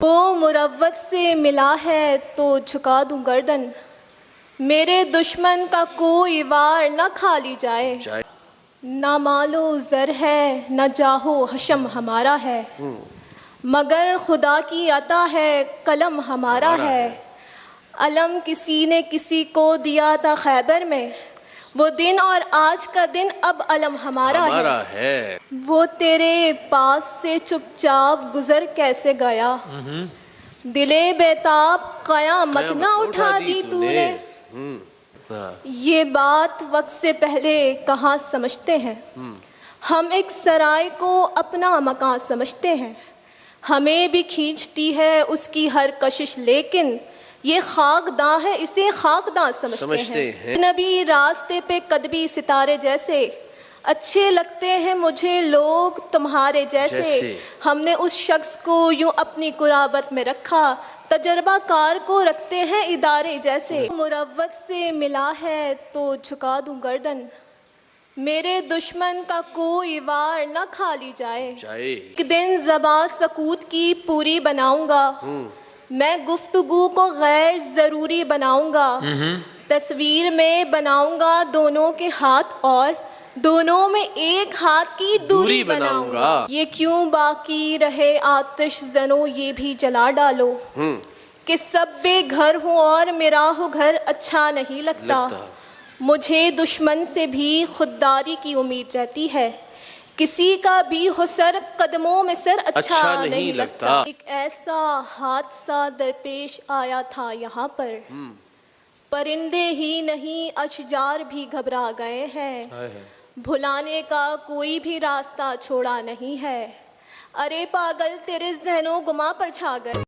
وہ مروت سے ملا ہے تو جھکا دوں گردن، میرے دشمن کا کوئی وار نہ کھا لی جائے۔ نہ مال و زر ہے نہ جاہ و حشم ہمارا ہے، مگر خدا کی عطا ہے قلم ہمارا ہے۔ علم کسی نے کسی کو دیا تھا خیبر میں، وہ دن اور آج کا دن اب علم ہمارا ہے۔ وہ تیرے پاس سے چپ چاپ گزر کیسے گیا، دلے بیتاب قیامت نہ اٹھا دی تو نے۔ یہ بات وقت سے پہلے کہاں سمجھتے ہیں، ہم ایک سرائے کو اپنا مکان سمجھتے ہیں۔ ہمیں بھی کھینچتی ہے اس کی ہر کشش، لیکن یہ خاک داں ہے اسے خاک داں سمجھتے ہیں۔ نبی راستے پہ قدبی ستارے جیسے، اچھے لگتے ہیں مجھے لوگ تمہارے جیسے۔ ہم نے اس شخص کو یوں اپنی قرابت میں رکھا، تجربہ کار کو رکھتے ہیں ادارے جیسے۔ مروت سے ملا ہے تو جھکا دوں گردن، میرے دشمن کا کوئی وار نہ کھا لی جائے۔ ایک دن زبان سکوت کی پوری بناؤں گا، میں گفتگو کو غیر ضروری بناؤں گا۔ تصویر میں بناؤں گا دونوں کے ہاتھ اور دونوں میں ایک ہاتھ کی دوری بناؤں گا۔ یہ کیوں باقی رہے آتش زنو یہ بھی جلا ڈالو، کہ سب بے گھر ہوں اور میرا ہو گھر اچھا نہیں لگتا۔ مجھے دشمن سے بھی خودداری کی امید رہتی ہے، کسی کا بھی ہو سر قدموں میں سر اچھا نہیں لگتا۔ ایک ایسا حادثہ درپیش آیا تھا یہاں پر، پرندے ہی نہیں اشجار بھی گھبرا گئے ہیں۔ بھلانے کا کوئی بھی راستہ چھوڑا نہیں ہے، ارے پاگل تیرے ذہن و گما پر چھا گئے۔